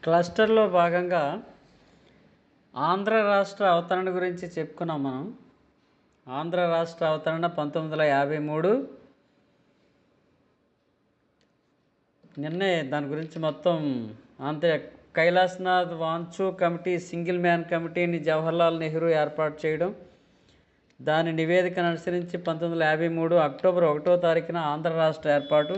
క్లస్టర్లో భాగంగా ఆంధ్ర రాష్ట్ర అవతరణ గురించి చెప్పుకున్నాం మనం. ఆంధ్ర రాష్ట్ర అవతరణ 1953. నిన్నే దాని గురించి మొత్తం అంతే. Kailasanath Wanchoo committee, single man కమిటీని జవహర్లాల్ నెహ్రూ ఏర్పాటు చేయడం, దాని నివేదికను అనుసరించి 1953 అక్టోబర్ 1వ తారీఖున ఆంధ్ర రాష్ట్ర ఏర్పాటు.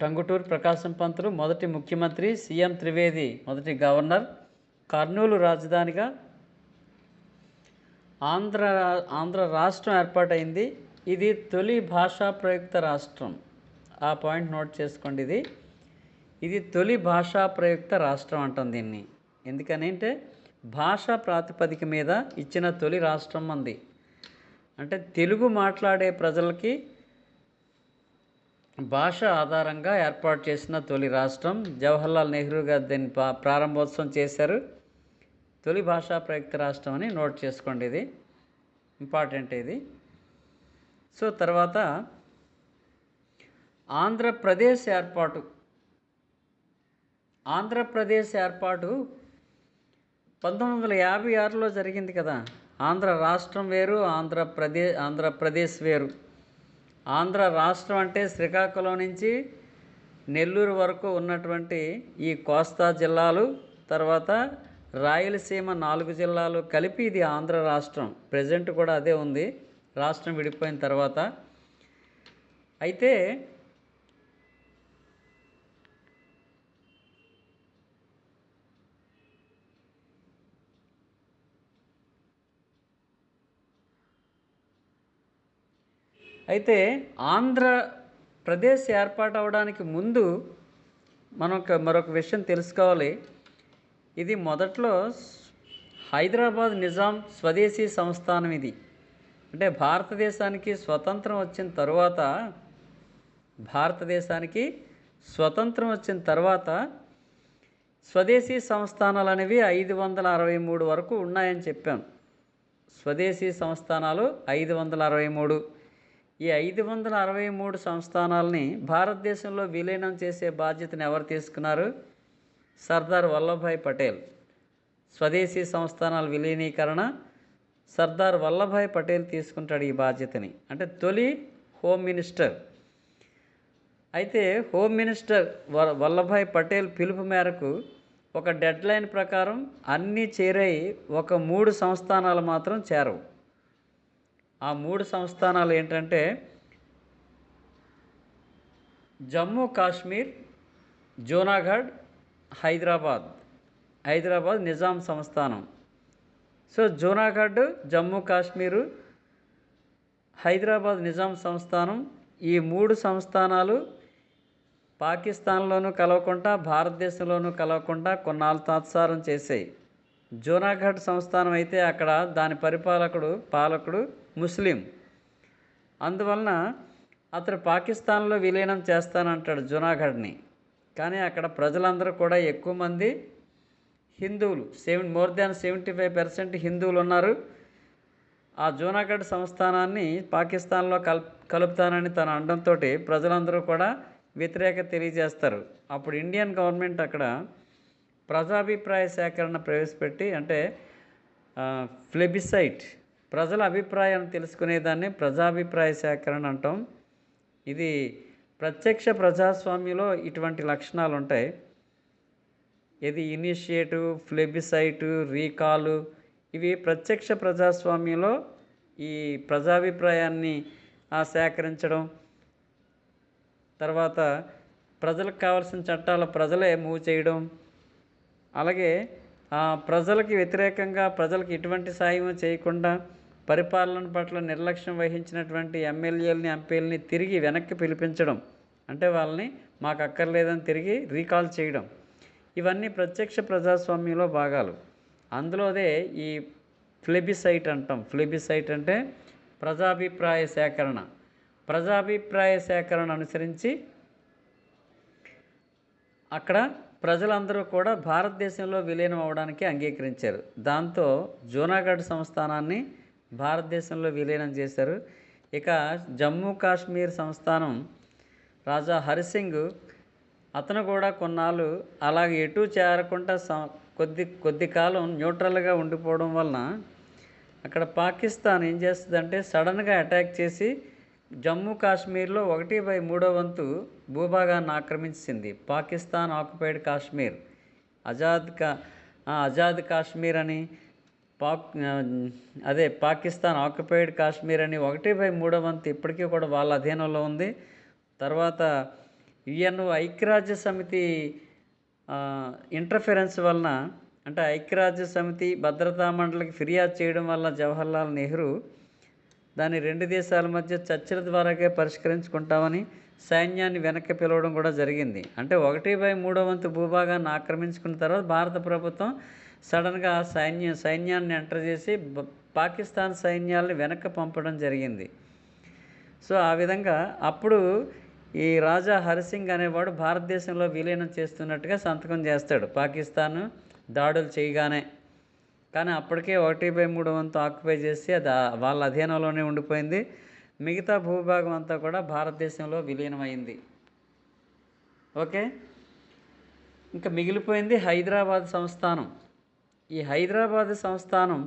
టంగుటూరి ప్రకాశం పంతులు మొదటి ముఖ్యమంత్రి, సీఎం త్రివేది మొదటి గవర్నర్. కర్నూలు రాజధానిగా ఆంధ్ర రాష్ట్రం ఏర్పాటైంది. ఇది తొలి భాషా ప్రయుక్త రాష్ట్రం. ఆ పాయింట్ నోట్ చేసుకోండి. ఇది తొలి భాషా ప్రయుక్త రాష్ట్రం అంటాం దీన్ని. ఎందుకని అంటే భాషా ప్రాతిపదిక మీద ఇచ్చిన తొలి రాష్ట్రం మంది. అంటే తెలుగు మాట్లాడే ప్రజలకి భాష ఆధారంగా ఏర్పాటు చేసిన తొలి రాష్ట్రం. జవహర్లాల్ నెహ్రూ గారు దీన్ని ప్రారంభోత్సవం చేశారు. తొలి భాషా ప్రయుక్త రాష్ట్రం అని నోట్ చేసుకోండి. ఇది ఇంపార్టెంట్ ఇది. సో తర్వాత ఆంధ్రప్రదేశ్ ఏర్పాటు. ఆంధ్రప్రదేశ్ ఏర్పాటు 1956లో జరిగింది కదా. ఆంధ్ర రాష్ట్రం వేరు, ఆంధ్రప్రదేశ్ వేరు. ఆంధ్ర రాష్ట్రం అంటే శ్రీకాకుళం నుంచి నెల్లూరు వరకు ఉన్నటువంటి ఈ కోస్తా జిల్లాలు, తర్వాత రాయలసీమ 4 జిల్లాలు కలిపి ఇది ఆంధ్ర రాష్ట్రం. ప్రజెంట్ కూడా అదే ఉంది రాష్ట్రం విడిపోయిన తర్వాత. అయితే ఆంధ్రప్రదేశ్ ఏర్పాటు అవడానికి ముందు మరొక విషయం తెలుసుకోవాలి. ఇది మొదట్లో హైదరాబాద్ నిజాం స్వదేశీ సంస్థానం. ఇది అంటే భారతదేశానికి స్వతంత్రం వచ్చిన తర్వాత స్వదేశీ సంస్థానాలు అనేవి 563 వరకు ఉన్నాయని చెప్పాం. స్వదేశీ సంస్థానాలు 563. ఈ 563 సంస్థానాలని భారతదేశంలో విలీనం చేసే బాధ్యతను ఎవరు తీసుకున్నారు? సర్దార్ వల్లభాయ్ పటేల్. స్వదేశీ సంస్థానాల విలీనీకరణ సర్దార్ వల్లభాయ్ పటేల్ తీసుకుంటాడు ఈ బాధ్యతని. అంటే తొలి హోమ్ మినిస్టర్. అయితే హోమ్ మినిస్టర్ వల్లభాయ్ పటేల్ పిలుపు మేరకు ఒక డెడ్ లైన్ ప్రకారం అన్నీ చేరాయి. ఒక 3 సంస్థానాలు మాత్రం చేరవు. ఆ 3 సంస్థానాలు ఏంటంటే జమ్మూ కాశ్మీర్, జూనాగఢ్, హైదరాబాద్ నిజాం సంస్థానం. సో జూనాగఢ్, జమ్మూ కాశ్మీరు, హైదరాబాద్ నిజాం సంస్థానం. ఈ 3 సంస్థానాలు పాకిస్తాన్లోనూ కలవకుండా, భారతదేశంలోనూ కలవకుండా కొన్నాళ్ళు తాత్సారం చేశాయి. జూనాగఢ్ సంస్థానం అయితే అక్కడ దాని పాలకుడు ముస్లిం. అందువలన అతడు పాకిస్తాన్లో విలీనం చేస్తానంటాడు జూనాగఢ్ని. కానీ అక్కడ ప్రజలందరూ కూడా ఎక్కువ మంది హిందువులు, మోర్ దాన్ 75% హిందువులు ఉన్నారు. ఆ జూనాగఢ్ సంస్థానాన్ని పాకిస్తాన్లో కలుపుతానని తన అనడంతో ప్రజలందరూ కూడా వ్యతిరేకత తెలియజేస్తారు. అప్పుడు ఇండియన్ గవర్నమెంట్ అక్కడ ప్రజాభిప్రాయ సేకరణ ప్రవేశపెట్టి, అంటే ప్లెబిసైట్, ప్రజల అభిప్రాయాన్ని తెలుసుకునేదాన్ని ప్రజాభిప్రాయ సేకరణ అంటాం. ఇది ప్రత్యక్ష ప్రజాస్వామ్యంలో ఇటువంటి లక్షణాలు ఉంటాయి. ఇది ఇనిషియేటివ్, ప్లెబిసైటు, రీకాలు, ఇవి ప్రత్యక్ష ప్రజాస్వామ్యంలో ఈ ప్రజాభిప్రాయాన్ని సేకరించడం, తర్వాత ప్రజలకు కావాల్సిన చట్టాలు ప్రజలే మూవ్ చేయడం, అలాగే ప్రజలకి వ్యతిరేకంగా ప్రజలకు ఎటువంటి సాయం చేయకుండా పరిపాలన పట్ల నిర్లక్ష్యం వహించినటువంటి ఎమ్మెల్యేలని, ఎంపీలని తిరిగి వెనక్కి పిలిపించడం, అంటే వాళ్ళని మాకు అక్కర్లేదని తిరిగి రీకాల్ చేయడం. ఇవన్నీ ప్రత్యక్ష ప్రజాస్వామ్యంలో భాగాలు. అందులోదే ఈ ప్లెబిసైట్ అంటాం. ప్లెబిసైట్ అంటే ప్రజాభిప్రాయ సేకరణ అనుసరించి అక్కడ ప్రజలందరూ కూడా భారతదేశంలో విలీనం అవ్వడానికి అంగీకరించారు. దాంతో జూనాగఢ్ సంస్థానాన్ని భారతదేశంలో విలీనం చేశారు. ఇక జమ్మూ కాశ్మీర్ సంస్థానం రాజా హరిసింగ్ అతను కూడా కొన్నాళ్ళు అలాగే ఎటు చేరకుండా కొద్ది కాలం న్యూట్రల్గా ఉండిపోవడం వలన అక్కడ పాకిస్తాన్ ఏం చేస్తుందంటే సడన్గా అటాక్ చేసి జమ్మూ కాశ్మీర్లో 1/3 వంతు భూభాగాన్ని ఆక్రమించింది. పాకిస్తాన్ ఆక్యుపైడ్ కాశ్మీర్, ఆజాద్ కాశ్మీర్ అని అదే పాకిస్తాన్ ఆక్యుపైడ్ కాశ్మీర్ అని 1/3 వంతు ఇప్పటికీ కూడా వాళ్ళ అధీనంలో ఉంది. తర్వాత యుఎన్ఓ ఐక్యరాజ్య సమితి ఇంటర్ఫరెన్స్ వలన, అంటే ఐక్యరాజ్య సమితి భద్రతా మండలికి ఫిర్యాదు చేయడం వల్ల జవహర్లాల్ నెహ్రూ దాన్ని 2 దేశాల మధ్య చర్చల ద్వారాగే పరిష్కరించుకుంటామని సైన్యాన్ని వెనక్కి పిలవడం కూడా జరిగింది. అంటే 1/3 వంతు భూభాగాన్ని ఆక్రమించుకున్న తర్వాత భారత ప్రభుత్వం సడన్గా సైన్యాన్ని ఎంటర్ చేసి పాకిస్తాన్ సైన్యాల్ని వెనక్కి పంపడం జరిగింది. సో ఆ విధంగా అప్పుడు ఈ రాజా హరిసింగ్ అనేవాడు భారతదేశంలో విలీనం చేస్తున్నట్టుగా సంతకం చేస్తాడు పాకిస్తాన్ దాడులు చేయగానే. కానీ అప్పటికే 1/3 వంతు ఆక్యుపై చేసి అది వాళ్ళ అధీనంలోనే ఉండిపోయింది. మిగతా భూభాగం అంతా కూడా భారతదేశంలో విలీనమైంది. ఓకే, ఇంకా మిగిలిపోయింది హైదరాబాద్ సంస్థానం. ఈ హైదరాబాద్ సంస్థానం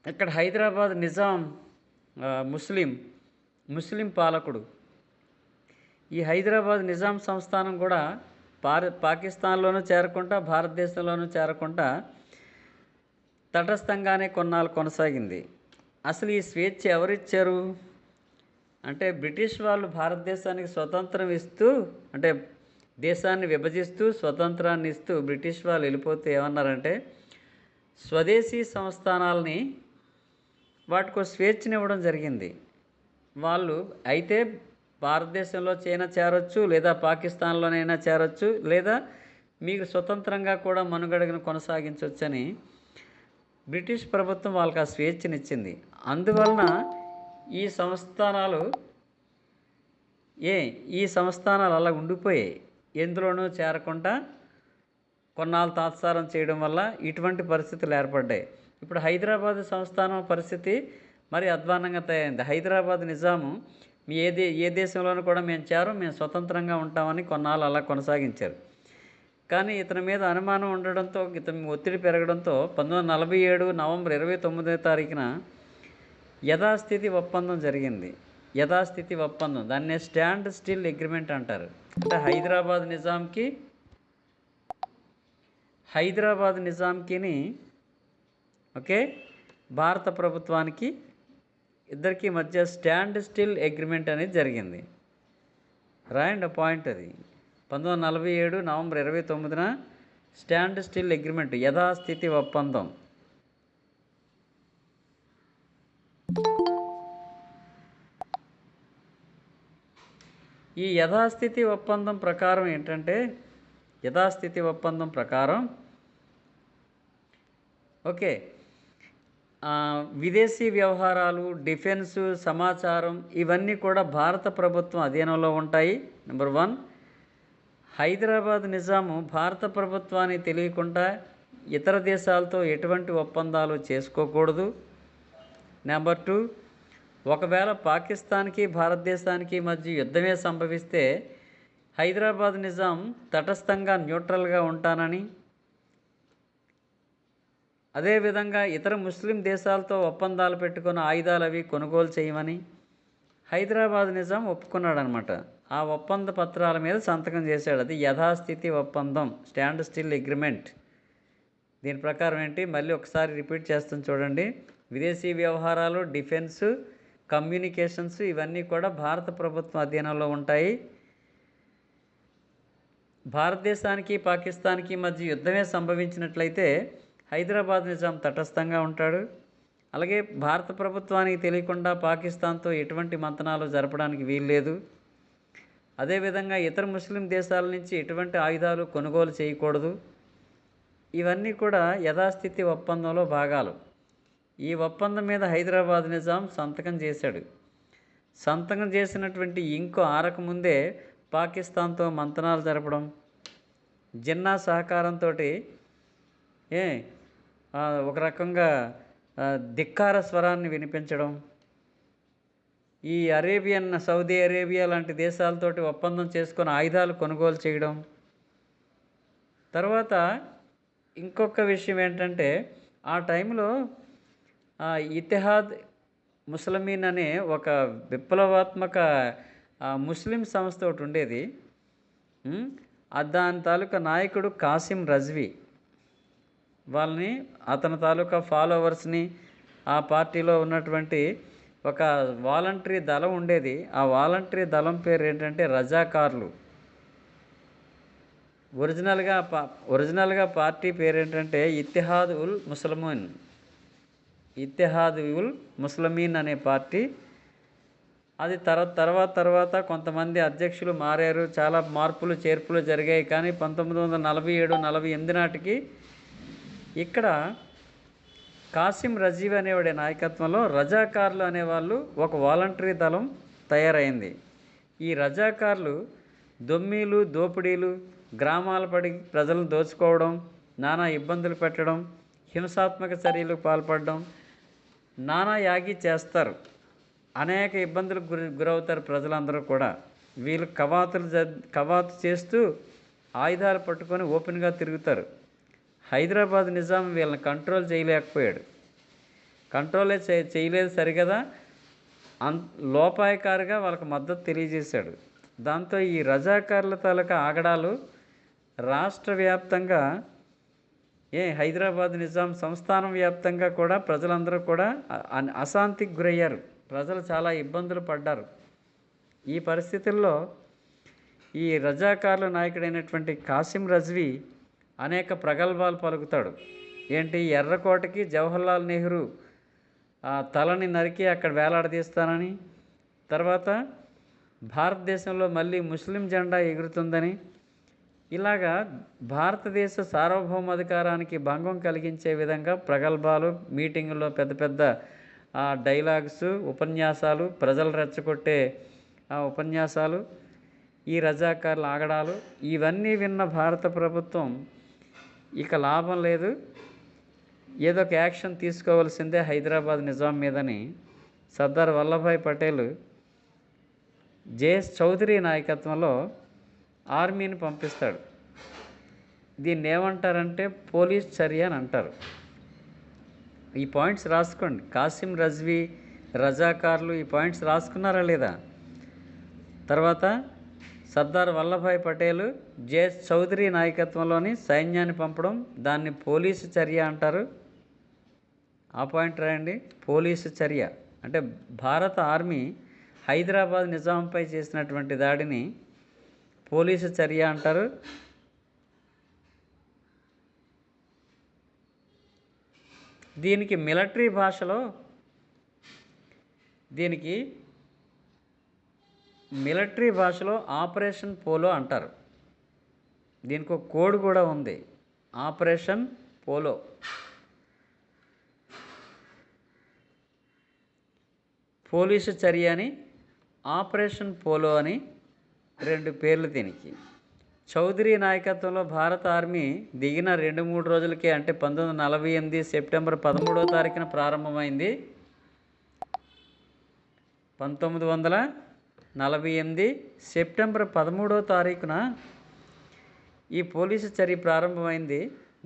ఇక్కడ హైదరాబాద్ నిజాం ముస్లిం పాలకుడు. ఈ హైదరాబాద్ నిజాం సంస్థానం కూడా పాకిస్తాన్లోనూ చేరకుండా భారతదేశంలోనూ చేరకుండా తటస్థంగానే కొన్నాళ్ళు కొనసాగింది. అసలు ఈ స్వేచ్ఛ ఎవరిచ్చారు అంటే బ్రిటిష్ వాళ్ళు భారతదేశానికి స్వతంత్రం ఇస్తూ, అంటే దేశాన్ని విభజిస్తూ స్వతంత్రాన్ని ఇస్తూ బ్రిటిష్ వాళ్ళు వెళ్ళిపోతే ఏమన్నారంటే స్వదేశీ సంస్థానాలని వాటికి స్వేచ్ఛనివ్వడం జరిగింది. వాళ్ళు అయితే భారతదేశంలో చేరొచ్చు, లేదా పాకిస్తాన్లోనైనా చేరొచ్చు, లేదా మీకు స్వతంత్రంగా కూడా మనుగడను కొనసాగించవచ్చని బ్రిటిష్ ప్రభుత్వం వాళ్ళకి ఆ స్వేచ్ఛనిచ్చింది. అందువలన ఈ సంస్థానాలు అలా ఉండిపోయాయి. ఎందులోనూ చేరకుండా కొన్నాళ్ళు తాత్సారం చేయడం వల్ల ఇటువంటి పరిస్థితులు ఏర్పడ్డాయి. ఇప్పుడు హైదరాబాద్ సంస్థానం పరిస్థితి మరి అధ్వాన్నంగా తయారైంది. హైదరాబాద్ నిజాము ఏ దేశంలోనూ కూడా మేము స్వతంత్రంగా ఉంటామని కొన్నాళ్ళు అలా కొనసాగించారు. కానీ ఇతని మీద అనుమానం ఉండడంతో, ఇతని ఒత్తిడి పెరగడంతో 1947 నవంబర్ 29వ తారీఖున యథాస్థితి ఒప్పందం జరిగింది. యథాస్థితి ఒప్పందం, దాన్నే స్టాండ్ స్టిల్ అగ్రిమెంట్ అంటారు. అంటే హైదరాబాద్ నిజాంకి ఓకే భారత ప్రభుత్వానికి ఇద్దరికి మధ్య స్టాండ్ స్టిల్ అగ్రిమెంట్ అనేది జరిగింది. రాయండి పాయింట్ అది. 1947 నవంబర్ 29న స్టాండ్ స్టిల్ అగ్రిమెంట్, యథాస్థితి ఒప్పందం. ఈ యథాస్థితి ఒప్పందం ప్రకారం ఏంటంటే, యథాస్థితి ఒప్పందం ప్రకారం ఓకే విదేశీ వ్యవహారాలు, డిఫెన్సు, సమాచారం ఇవన్నీ కూడా భారత ప్రభుత్వం అధీనంలో ఉంటాయి. నెంబర్ 1, హైదరాబాద్ నిజాము భారత ప్రభుత్వానికి తెలియకుండా ఇతర దేశాలతో ఎటువంటి ఒప్పందాలు చేసుకోకూడదు. నెంబర్ 2, ఒకవేళ పాకిస్తాన్కి భారతదేశానికి మధ్య యుద్ధమే సంభవిస్తే హైదరాబాద్ నిజాం తటస్థంగా న్యూట్రల్గా ఉంటానని, అదేవిధంగా ఇతర ముస్లిం దేశాలతో ఒప్పందాలు పెట్టుకుని ఆయుధాలు అవి కొనుగోలు చేయమని హైదరాబాద్ నిజాం ఒప్పుకున్నాడనమాట. ఆ ఒప్పంద పత్రాల మీద సంతకం చేశాడు. అది యథాస్థితి ఒప్పందం, స్టాండ్ స్టిల్ అగ్రిమెంట్. దీని ప్రకారం ఏంటి, మళ్ళీ ఒకసారి రిపీట్ చేస్తాను చూడండి. విదేశీ వ్యవహారాలు, డిఫెన్సు, కమ్యూనికేషన్స్ ఇవన్నీ కూడా భారత ప్రభుత్వం అధీనంలో ఉంటాయి. భారతదేశానికి పాకిస్తాన్కి మధ్య యుద్ధమే సంభవించినట్లయితే హైదరాబాద్ నిజాం తటస్థంగా ఉంటాడు. అలాగే భారత ప్రభుత్వానికి తెలియకుండా పాకిస్తాన్తో ఎటువంటి మంతనాలు జరపడానికి వీల్లేదు. అదేవిధంగా ఇతర ముస్లిం దేశాల నుంచి ఎటువంటి ఆయుధాలు కొనుగోలు చేయకూడదు. ఇవన్నీ కూడా యథాస్థితి ఒప్పందంలో భాగాలు. ఈ ఒప్పందం మీద హైదరాబాద్ నిజాం సంతకం చేశాడు. సంతకం చేసినటువంటి ఇంకో ఆరకముందే పాకిస్తాన్తో మంతనాలు జరపడం, జిన్నా సహకారంతో ఒక రకంగా ధిక్కార స్వరాన్ని వినిపించడం, ఈ సౌదీ అరేబియా లాంటి దేశాలతోటి ఒప్పందం చేసుకొని ఆయుధాలు కొనుగోలు చేయడం. తర్వాత ఇంకొక విషయం ఏంటంటే, ఆ టైంలో ఇతిహాద్ ముస్లిమీన్ అనే ఒక విప్లవాత్మక ముస్లిం సంస్థ ఒకటి ఉండేది. దాని తాలూకా నాయకుడు కాసిం రజ్వీ. వాళ్ళని, అతని తాలూకా ఫాలోవర్స్ని, ఆ పార్టీలో ఉన్నటువంటి ఒక వాలంటరీ దళం ఉండేది. ఆ వాలంటరీ దళం పేరు ఏంటంటే రజాకార్లు. ఒరిజినల్గా పార్టీ పేరు ఏంటంటే ఇత్తిహాద్ ఉల్ ముస్లిమీన్ అనే పార్టీ. అది తర్వాత కొంతమంది అధ్యక్షులు మారారు, చాలా మార్పులు చేర్పులు జరిగాయి. కానీ 1947-48 నాటికి ఇక్కడ కాసిం రజీవ్ అనేవాడి నాయకత్వంలో రజాకార్లు అనేవాళ్ళు ఒక వాలంటరీ దళం తయారైంది. ఈ రజాకార్లు దొమ్మీలు, దోపిడీలు, గ్రామాల పడి ప్రజలను దోచుకోవడం, నానా ఇబ్బందులు పెట్టడం, హింసాత్మక చర్యలకు పాల్పడడం, నానా యాగి చేస్తారు. అనేక ఇబ్బందులకు గురవుతారు ప్రజలందరూ కూడా. వీళ్ళు కవాతు చేస్తూ ఆయుధాలు పట్టుకొని ఓపెన్గా తిరుగుతారు. హైదరాబాద్ నిజాం వీళ్ళని కంట్రోల్ చేయలేకపోయాడు. కంట్రోలే చేయలేదు సరిగదా, లోపాయకారిగా వాళ్ళకి మద్దతు తెలియజేశాడు. దాంతో ఈ రజాకార్ల తాలూకా ఆగడాలు రాష్ట్ర వ్యాప్తంగా, హైదరాబాద్ నిజాం సంస్థానం వ్యాప్తంగా కూడా ప్రజలందరూ కూడా అశాంతికి గురయ్యారు. ప్రజలు చాలా ఇబ్బందులు పడ్డారు. ఈ పరిస్థితుల్లో ఈ రజాకార్ల నాయకుడైనటువంటి కాసిం రజ్వీ అనేక ప్రగల్భాలు పలుకుతాడు. ఎర్రకోటకి జవహర్లాల్ నెహ్రూ తలని నరికి అక్కడ వేలాడదీస్తానని, తర్వాత భారతదేశంలో మళ్ళీ ముస్లిం జెండా ఎగురుతుందని, ఇలాగా భారతదేశ సార్వభౌమాధికారానికి భంగం కలిగించే విధంగా ప్రగల్భాలు, మీటింగుల్లో పెద్ద పెద్ద డైలాగ్స్, ఉపన్యాసాలు, ప్రజలు రెచ్చగొట్టే ఉపన్యాసాలు, ఈ రజాకార్ల ఆగడాలు, ఇవన్నీ విన్న భారత ప్రభుత్వం ఇక లాభం లేదు, ఏదో ఒక యాక్షన్ తీసుకోవాల్సిందే హైదరాబాద్ నిజాం మీదని సర్దార్ వల్లభాయ్ పటేల్ జేఎస్ చౌదరి నాయకత్వంలో ఆర్మీని పంపిస్తాడు. దీన్ని ఏమంటారంటే పోలీస్ చర్య అని అంటారు. ఈ పాయింట్స్ రాసుకోండి. కాసిం రజ్వీ, రజాకార్లు, ఈ పాయింట్స్ రాసుకున్నారా లేదా? తర్వాత సర్దార్ వల్లభాయ్ పటేల్ జేఎస్ చౌదరి నాయకత్వంలోని సైన్యాన్ని పంపడం, దాన్ని పోలీసు చర్య అంటారు. ఆ పాయింట్ రాయండి. పోలీసు చర్య అంటే భారత ఆర్మీ హైదరాబాద్ నిజాంపై చేసినటువంటి దాడిని పోలీసు చర్య అంటారు. దీనికి మిలిటరీ భాషలో ఆపరేషన్ పోలో అంటారు. దీనికి ఒక కోడ్ కూడా ఉంది, ఆపరేషన్ పోలో. పోలీసు చర్య అని, ఆపరేషన్ పోలో అని రెండు పేర్లు దీనికి. చౌదరి నాయకత్వంలో భారత ఆర్మీ దిగిన 2-3 రోజులకే, అంటే 1948 సెప్టెంబర్ 13వ తారీఖున ప్రారంభమైంది. 1948 సెప్టెంబర్ 13వ తారీఖున ఈ పోలీసు చర్య ప్రారంభమైంది.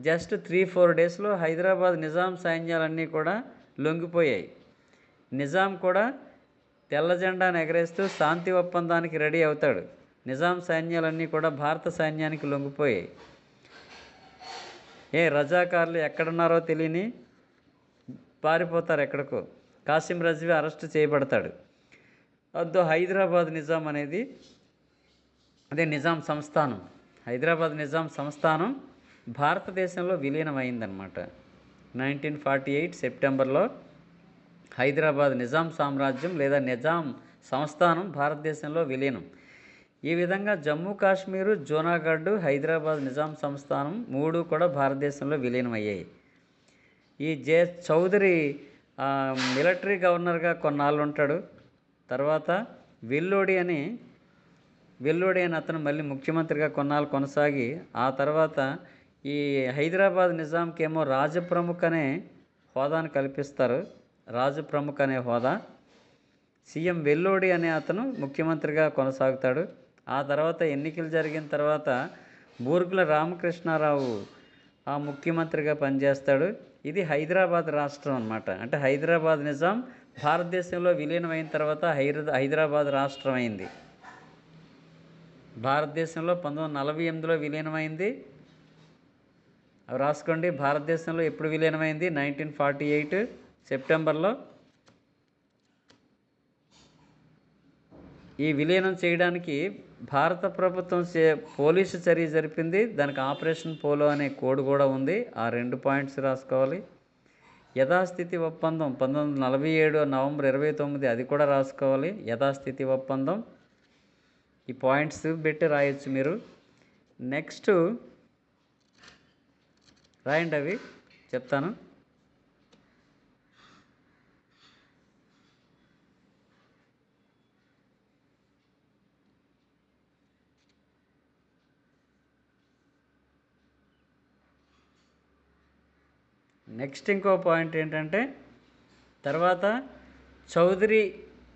జస్ట్ 3-4 డేస్లో హైదరాబాద్ నిజాం సైన్యాలన్నీ కూడా లొంగిపోయాయి. నిజాం కూడా తెల్ల జెండాను ఎగరేస్తూ శాంతి ఒప్పందానికి రెడీ అవుతాడు. నిజాం సైన్యాలన్నీ కూడా భారత సైన్యానికి లొంగిపోయాయి. రజాకార్లు ఎక్కడున్నారో తెలియని పారిపోతారు ఎక్కడికో. కాసిం రజ్వీ అరెస్ట్ చేయబడతాడు. హైదరాబాద్ నిజాం అనేది, అదే నిజాం సంస్థానం, హైదరాబాద్ నిజాం సంస్థానం భారతదేశంలో విలీనమైందనమాట. 1948 సెప్టెంబర్లో హైదరాబాద్ నిజాం సామ్రాజ్యం లేదా నిజాం సంస్థానం భారతదేశంలో విలీనం. ఈ విధంగా జమ్మూ కాశ్మీరు, జూనాగఢ్, హైదరాబాద్ నిజాం సంస్థానం 3 కూడా భారతదేశంలో విలీనమయ్యాయి. ఈ జేఎస్ చౌదరి మిలిటరీ గవర్నర్గా కొన్నాళ్ళు ఉంటాడు. తర్వాత వెల్లోడి అని అతను మళ్ళీ ముఖ్యమంత్రిగా కొన్నాళ్ళు కొనసాగి, ఆ తర్వాత ఈ హైదరాబాద్ నిజాంకేమో రాజప్రముఖ్ అనే హోదాను కల్పిస్తారు. రాజప్రముఖ్ అనే హోదా. సీఎం వెల్లోడి అనే అతను ముఖ్యమంత్రిగా కొనసాగుతాడు. ఆ తర్వాత ఎన్నికలు జరిగిన తర్వాత బూర్గుల రామకృష్ణారావు ఆ ముఖ్యమంత్రిగా పనిచేస్తాడు. ఇది హైదరాబాద్ రాష్ట్రం అన్నమాట. అంటే హైదరాబాద్ నిజాం భారతదేశంలో విలీనమైన తర్వాత హైదరాబాద్ రాష్ట్రం అయింది. భారతదేశంలో 1948లో విలీనమైంది. అవి రాసుకోండి. భారతదేశంలో ఎప్పుడు విలీనమైంది? 1948 సెప్టెంబర్లో. ఈ విలీనం చేయడానికి భారత ప్రభుత్వం పోలీసు చర్య జరిపింది. దానికి ఆపరేషన్ పోలో అనే కోడ్ కూడా ఉంది. ఆ 2 పాయింట్స్ రాసుకోవాలి. యథాస్థితి ఒప్పందం 1947 నవంబర్ 29, అది కూడా రాసుకోవాలి. యథాస్థితి ఒప్పందం. ఈ పాయింట్స్ పెట్టి రాయొచ్చు మీరు. నెక్స్ట్ రాయండి, అవి చెప్తాను. నెక్స్ట్ ఇంకో పాయింట్ ఏంటంటే, తర్వాత చౌదరి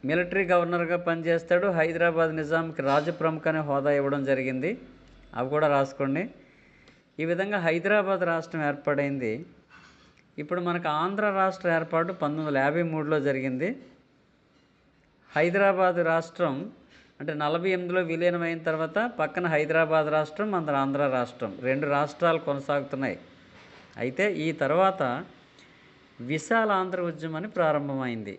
మిలిటరీ గవర్నర్గా పనిచేస్తాడు. హైదరాబాద్ నిజాంకి రాజప్రముఖ అనే హోదా ఇవ్వడం జరిగింది. అవి కూడా రాసుకోండి. ఈ విధంగా హైదరాబాద్ రాష్ట్రం ఏర్పడైంది. ఇప్పుడు మనకు ఆంధ్ర రాష్ట్ర ఏర్పాటు 1953లో జరిగింది. హైదరాబాద్ రాష్ట్రం అంటే 48లో విలీనమైన తర్వాత పక్కన హైదరాబాద్ రాష్ట్రం, మన ఆంధ్ర రాష్ట్రం, 2 రాష్ట్రాలు కొనసాగుతున్నాయి. అయితే ఈ తర్వాత విశాల ఆంధ్ర ఉద్యమం అని ప్రారంభమైంది.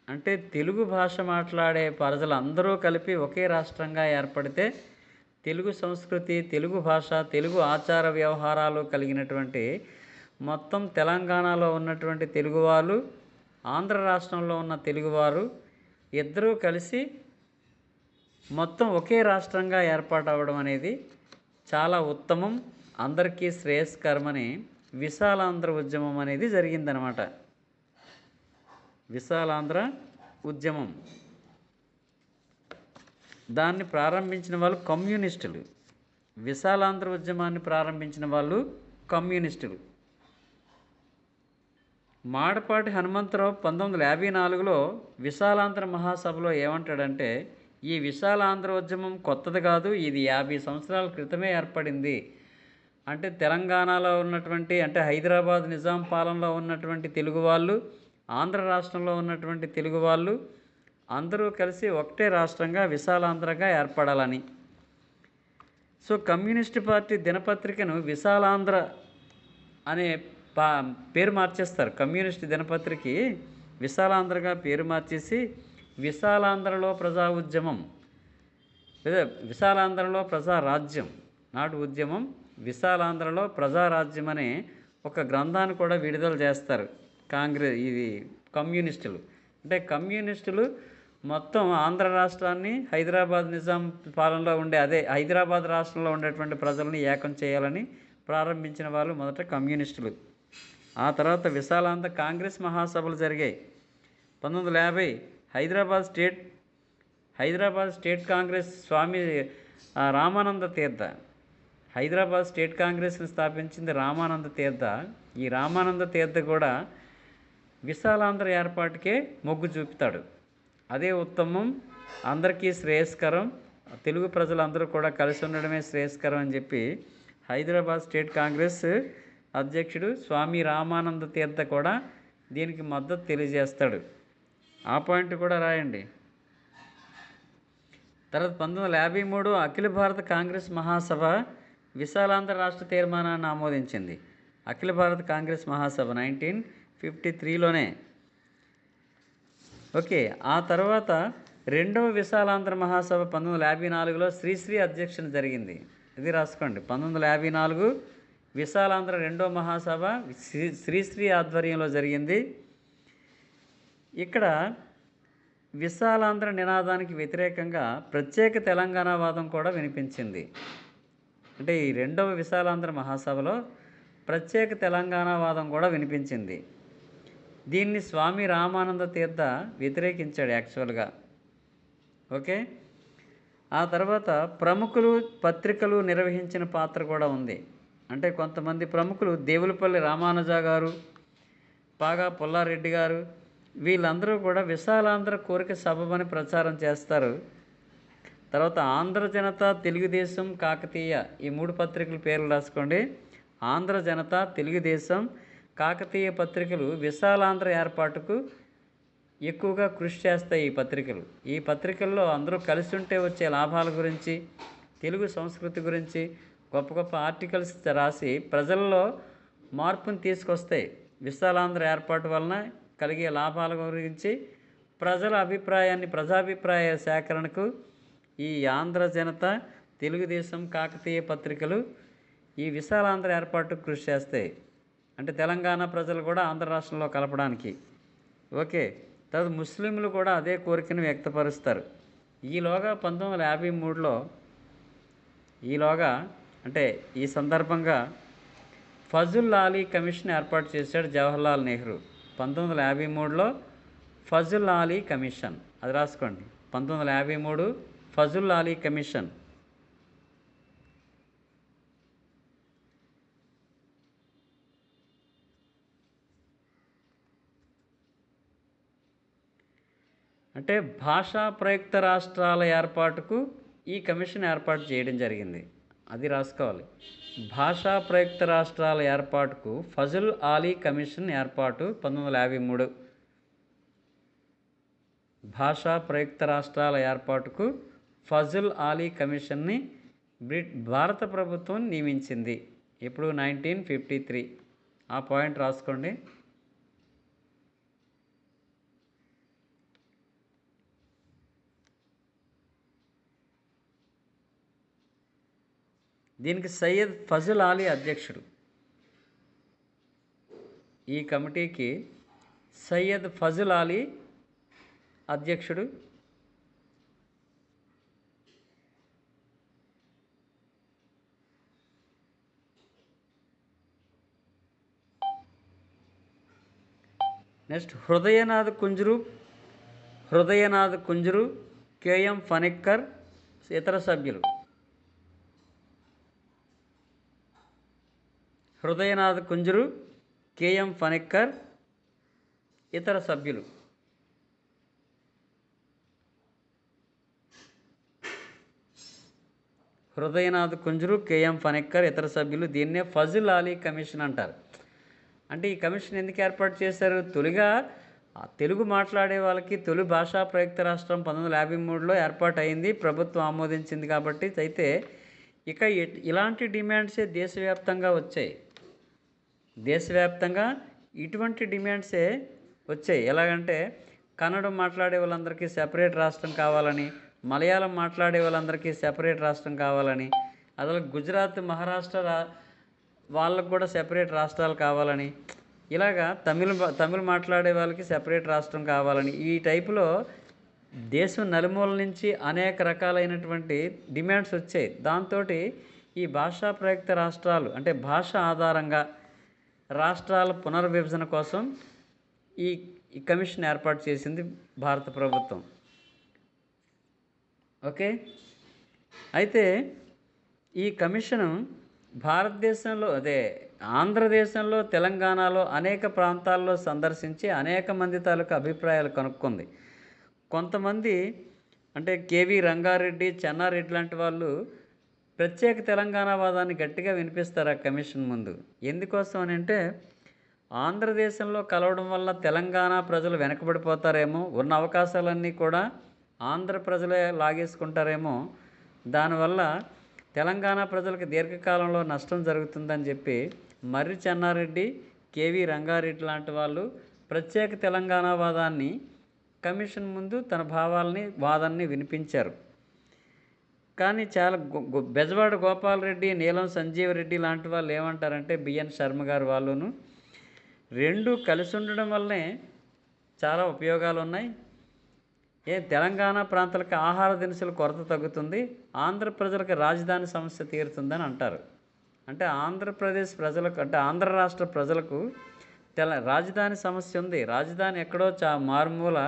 అంటే తెలుగు భాష మాట్లాడే ప్రజలందరూ కలిపి ఒకే రాష్ట్రంగా ఏర్పడితే తెలుగు సంస్కృతి, తెలుగు భాష, తెలుగు ఆచార వ్యవహారాలు కలిగినటువంటి మొత్తం తెలంగాణలో ఉన్నటువంటి తెలుగువారు, ఆంధ్ర రాష్ట్రంలో ఉన్న తెలుగువారు ఇద్దరూ కలిసి మొత్తం ఒకే రాష్ట్రంగా ఏర్పాటు అవ్వడం అనేది చాలా ఉత్తమం, అందరికీ శ్రేయస్కరమని విశాలాంధ్ర ఉద్యమం అనేది జరిగిందనమాట. విశాలాంధ్ర ఉద్యమం దాన్ని ప్రారంభించిన వాళ్ళు కమ్యూనిస్టులు. విశాలాంధ్ర ఉద్యమాన్ని ప్రారంభించిన వాళ్ళు కమ్యూనిస్టులు. మాడపాటి హనుమంతరావు 1954లో విశాలాంధ్ర మహాసభలో ఏమంటాడంటే, ఈ విశాలాంధ్ర ఉద్యమం కొత్తది కాదు, ఇది 50 సంవత్సరాల క్రితమే ఏర్పడింది. అంటే తెలంగాణలో ఉన్నటువంటి, అంటే హైదరాబాద్ నిజాం పాలనలో ఉన్నటువంటి తెలుగు వాళ్ళు, ఆంధ్ర రాష్ట్రంలో ఉన్నటువంటి తెలుగు వాళ్ళు అందరూ కలిసి ఒకటే రాష్ట్రంగా విశాలాంధ్రగా ఏర్పడాలని. సో కమ్యూనిస్ట్ పార్టీ దినపత్రికను విశాలాంధ్ర అనే పేరు మార్చేస్తారు. కమ్యూనిస్ట్ దినపత్రికకి విశాలాంధ్రగా పేరు మార్చేసి విశాలాంధ్రలో ప్రజా ఉద్యమం, లేదా విశాలాంధ్రలో ప్రజారాజ్యం, నాటి ఉద్యమం విశాలాంధ్రలో ప్రజారాజ్యం అనే ఒక గ్రంథాన్ని కూడా విడుదల చేస్తారు ఇది కమ్యూనిస్టులు. అంటే కమ్యూనిస్టులు మొత్తం ఆంధ్ర రాష్ట్రాన్ని హైదరాబాద్ నిజాం పాలనలో ఉండే హైదరాబాద్ రాష్ట్రంలో ఉండేటువంటి ప్రజల్ని ఏకం చేయాలని ప్రారంభించిన వాళ్ళు మొదట కమ్యూనిస్టులు. ఆ తర్వాత విశాలాంధ్ర కాంగ్రెస్ మహాసభలు జరిగాయి. 1950 హైదరాబాద్ స్టేట్ కాంగ్రెస్ స్వామి రామానంద తీర్థ, హైదరాబాద్ స్టేట్ కాంగ్రెస్ని స్థాపించింది రామానంద తీర్థ. ఈ రామానంద తీర్థ కూడా విశాలాంధ్ర ఏర్పాటుకే మొగ్గు చూపుతాడు. అదే ఉత్తమం, అందరికీ శ్రేయస్కరం, తెలుగు ప్రజలందరూ కూడా కలిసి ఉండడమే శ్రేయస్కరం అని చెప్పి హైదరాబాద్ స్టేట్ కాంగ్రెస్ అధ్యక్షుడు స్వామి రామానంద తీర్థ కూడా దీనికి మద్దతు తెలియజేస్తాడు. ఆ పాయింట్ కూడా రాయండి. తర్వాత 1953 అఖిల భారత కాంగ్రెస్ మహాసభ విశాలాంధ్ర రాష్ట్ర తీర్మానాన్ని ఆమోదించింది. అఖిల భారత కాంగ్రెస్ మహాసభ 1953లోనే. ఓకే. ఆ తర్వాత రెండవ విశాలాంధ్ర మహాసభ 1954లో శ్రీశ్రీ అధ్యక్షన జరిగింది. ఇది రాసుకోండి. 1954 విశాలాంధ్ర రెండవ మహాసభ శ్రీశ్రీ ఆధ్వర్యంలో జరిగింది. ఇక్కడ విశాలాంధ్ర నినాదానికి వ్యతిరేకంగా ప్రత్యేక తెలంగాణ వాదం కూడా వినిపించింది. అంటే ఈ రెండవ విశాలాంధ్ర మహాసభలో ప్రత్యేక తెలంగాణ వాదం కూడా వినిపించింది. దీన్ని స్వామి రామానంద తీర్థ వ్యతిరేకించాడు యాక్చువల్గా. ఓకే. ఆ తర్వాత ప్రముఖులు పత్రికలు నిర్వహించిన పాత్ర కూడా ఉంది. అంటే కొంతమంది ప్రముఖులు దేవులపల్లి రామానుజ గారు, పాగా పుల్లారెడ్డి గారు, వీళ్ళందరూ కూడా విశాలాంధ్ర కోరిక సబబని ప్రచారం చేస్తారు. తర్వాత ఆంధ్ర జనత, తెలుగుదేశం, కాకతీయ ఈ 3 పత్రికల పేర్లు రాసుకోండి. ఆంధ్ర జనత, తెలుగుదేశం, కాకతీయ పత్రికలు విశాలాంధ్ర ఏర్పాటుకు ఎక్కువగా కృషి చేస్తాయి. ఈ పత్రికల్లో అందరూ కలిసి ఉంటే వచ్చే లాభాల గురించి, తెలుగు సంస్కృతి గురించి గొప్ప గొప్ప ఆర్టికల్స్ రాసి ప్రజల్లో మార్పుని తీసుకొస్తాయి. విశాలాంధ్ర ఏర్పాటు వలన కలిగే లాభాల గురించి ప్రజాభిప్రాయ సేకరణకు ఈ ఆంధ్ర జనత, తెలుగుదేశం, కాకతీయ పత్రికలు ఈ విశాలాంధ్ర ఏర్పాటుకు కృషి చేస్తాయి. అంటే తెలంగాణ ప్రజలు కూడా ఆంధ్ర రాష్ట్రంలో కలపడానికి. ఓకే. తర్వాత ముస్లింలు కూడా అదే కోరికను వ్యక్తపరుస్తారు. ఈలోగా 1953లో అంటే ఈ సందర్భంగా ఫజుల్ ఆలీ కమిషన్ ఏర్పాటు చేశాడు జవహర్లాల్ నెహ్రూ. 1953లో ఫజుల్ ఆలీ కమిషన్, అది రాసుకోండి. 1953 ఫజుల్ ఆలీ కమిషన్. అంటే భాషా ప్రయుక్త రాష్ట్రాల ఏర్పాటుకు ఈ కమిషన్ ఏర్పాటు చేయడం జరిగింది. అది రాసుకోవాలి. భాషా ప్రయుక్త రాష్ట్రాల ఏర్పాటుకు ఫజుల్ ఆలీ కమిషన్ ఏర్పాటు 1953. భాషా ప్రయుక్త రాష్ట్రాల ఏర్పాటుకు ఫజుల్ ఆలీ కమిషన్ని భారత ప్రభుత్వం నియమించింది. ఇప్పుడు 1953. ఆ పాయింట్ రాసుకోండి. దీనికి సయ్యద్ ఫజుల్ ఆలీ అధ్యక్షుడు. ఈ కమిటీకి సయ్యద్ ఫజుల్ ఆలీ అధ్యక్షుడు. నెక్స్ట్ హృదయనాథ్ కుంజరు, కేఎం ఫణిక్కర్ ఇతర సభ్యులు. హృదయనాథ్ కుంజరు, కేఎం ఫణిక్కర్ ఇతర సభ్యులు. హృదయనాథ్ కుంజరు, కేఎం ఫణిక్కర్ ఇతర సభ్యులు. దీన్నే ఫజుల్ ఆలీ కమిషన్ అంటారు. అంటే ఈ కమిషన్ ఎందుకు ఏర్పాటు చేశారు? తొలిగా తెలుగు మాట్లాడే వాళ్ళకి తొలి భాషా ప్రయుక్త రాష్ట్రం 1953లో ఏర్పాటు అయింది, ప్రభుత్వం ఆమోదించింది కాబట్టి. అయితే ఇక ఇలాంటి డిమాండ్సే దేశవ్యాప్తంగా వచ్చాయి. దేశవ్యాప్తంగా ఇటువంటి డిమాండ్సే వచ్చాయి. ఎలాగంటే కన్నడం మాట్లాడే వాళ్ళందరికీ సెపరేట్ రాష్ట్రం కావాలని, మలయాళం మాట్లాడే వాళ్ళందరికీ సెపరేట్ రాష్ట్రం కావాలని, అసలు గుజరాత్, మహారాష్ట్ర వాళ్ళకు కూడా సెపరేట్ రాష్ట్రాలు కావాలని, ఇలాగా తమిళ్ మాట్లాడే వాళ్ళకి సెపరేట్ రాష్ట్రం కావాలని, ఈ టైపులో దేశం నలుమూల నుంచి అనేక రకాలైనటువంటి డిమాండ్స్ వచ్చాయి. దాంతో ఈ భాషా ప్రయుక్త రాష్ట్రాలు అంటే భాష ఆధారంగా రాష్ట్రాల పునర్విభజన కోసం ఈ కమిషన్ ఏర్పాటు చేసింది భారత ప్రభుత్వం. ఓకే. అయితే ఈ కమిషను భారతదేశంలో ఆంధ్రదేశంలో, తెలంగాణలో అనేక ప్రాంతాల్లో సందర్శించి అనేక మంది తాలూకు అభిప్రాయాలు కనుక్కుంది. కొంతమంది అంటే కేవీ రంగారెడ్డి, చెన్నారెడ్డి లాంటి వాళ్ళు ప్రత్యేక తెలంగాణవాదాన్ని గట్టిగా వినిపిస్తారు ఆ కమిషన్ ముందు. ఎందుకోసం అని అంటే ఆంధ్రదేశంలో కలవడం వల్ల తెలంగాణ ప్రజలు వెనకబడిపోతారేమో, ఉన్న అవకాశాలన్నీ కూడా ఆంధ్ర ప్రజలే లాగేసుకుంటారేమో, దానివల్ల తెలంగాణ ప్రజలకు దీర్ఘకాలంలో నష్టం జరుగుతుందని చెప్పి మర్రి చెన్నారెడ్డి, కేవీ రంగారెడ్డి లాంటి వాళ్ళు ప్రత్యేక తెలంగాణవాదాన్ని కమిషన్ ముందు తన వాదాన్ని వినిపించారు. కానీ చాలా బెజవాడ గోపాలరెడ్డి, నీలం సంజీవరెడ్డి లాంటి వాళ్ళు ఏమంటారంటే, బిఎన్ శర్మ గారు వాళ్ళును, రెండు కలిసి ఉండడం వల్లనే చాలా ఉపయోగాలు ఉన్నాయి. తెలంగాణ ప్రాంతాలకు ఆహార దినుసుల కొరత తగ్గుతుంది, ఆంధ్ర ప్రజలకు రాజధాని సమస్య తీరుతుందని అంటారు. అంటే ఆంధ్రప్రదేశ్ ప్రజలకు అంటే ఆంధ్ర రాష్ట్ర ప్రజలకు రాజధాని సమస్య ఉంది. రాజధాని ఎక్కడో మారుమూల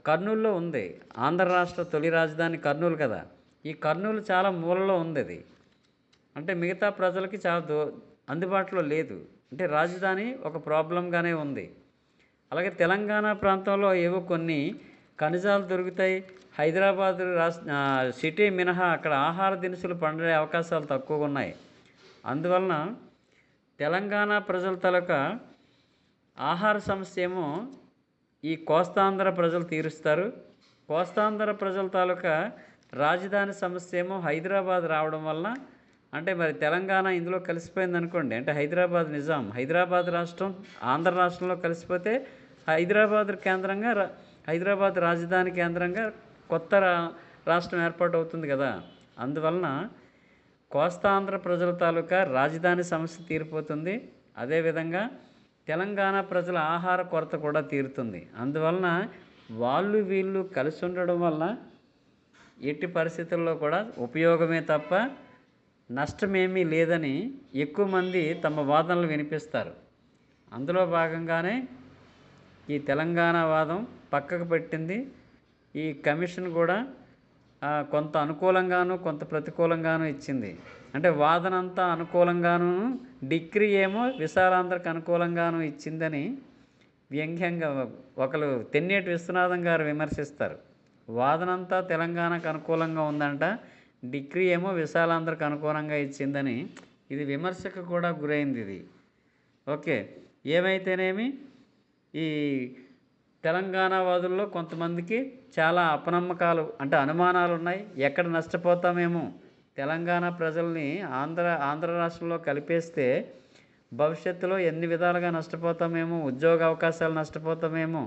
కర్నూలులో ఉంది. ఆంధ్ర రాష్ట్ర తొలి రాజధాని కర్నూలు కదా. ఈ కర్నూలు చాలా మూలలో ఉంది. అది అంటే మిగతా ప్రజలకి చాలా అందుబాటులో లేదు. అంటే రాజధాని ఒక ప్రాబ్లంగానే ఉంది. అలాగే తెలంగాణ ప్రాంతంలో ఏవో కొన్ని ఖనిజాలు దొరుకుతాయి. హైదరాబాద్ సిటీ మినహా అక్కడ ఆహార దినుసులు పండే అవకాశాలు తక్కువగా ఉన్నాయి. అందువలన తెలంగాణ ప్రజల తాలూకా ఆహార సమస్య ఏమో ఈ కోస్తాంధ్ర ప్రజలు తీరుస్తారు. కోస్తాంధ్ర ప్రజల తాలూకా రాజధాని సమస్య ఏమో హైదరాబాద్ రావడం వల్ల, అంటే మరి తెలంగాణ ఇందులో కలిసిపోయింది అనుకోండి, అంటే హైదరాబాద్ రాష్ట్రం ఆంధ్ర రాష్ట్రంలో కలిసిపోతే హైదరాబాద్ కేంద్రంగా హైదరాబాద్ రాజధాని కేంద్రంగా కొత్త రాష్ట్రం ఏర్పాటు అవుతుంది కదా. అందువలన కోస్తాంధ్ర ప్రజల తాలూకా రాజధాని సమస్య తీరిపోతుంది. అదేవిధంగా తెలంగాణ ప్రజల ఆహార కొరత కూడా తీరుతుంది. అందువలన వాళ్ళు వీళ్ళు కలిసి ఉండడం వల్ల ఎట్టి పరిస్థితుల్లో కూడా ఉపయోగమే తప్ప నష్టమేమీ లేదని ఎక్కువ మంది తమ వాదనలు వినిపిస్తారు. అందులో భాగంగానే ఈ తెలంగాణ వాదం పక్కకు పెట్టింది. ఈ కమిషన్ కూడా కొంత అనుకూలంగాను కొంత ప్రతికూలంగాను ఇచ్చింది. అంటే వాదన అంతా అనుకూలంగాను, డిగ్రీ ఏమో విశాలాంధ్రకు అనుకూలంగాను ఇచ్చిందని వ్యంగ్యంగా ఒకరు తెన్నేటి విశ్వనాథం గారు విమర్శిస్తారు. వాదనంతా తెలంగాణకు అనుకూలంగా ఉందంట, డిగ్రీ ఏమో విశాలాంధ్రకు అనుకూలంగా ఇచ్చిందని. ఇది విమర్శకు కూడా గురైంది ఇది. ఓకే, ఏమైతేనేమి ఈ తెలంగాణ వాదుల్లో కొంతమందికి చాలా అపనమ్మకాలు, అంటే అనుమానాలు ఉన్నాయి. ఎక్కడ నష్టపోతామేమో, తెలంగాణ ప్రజల్ని ఆంధ్ర రాష్ట్రంలో కలిపేస్తే భవిష్యత్తులో ఎన్ని విధాలుగా నష్టపోతామేమో, ఉద్యోగ అవకాశాలు నష్టపోతామేమో,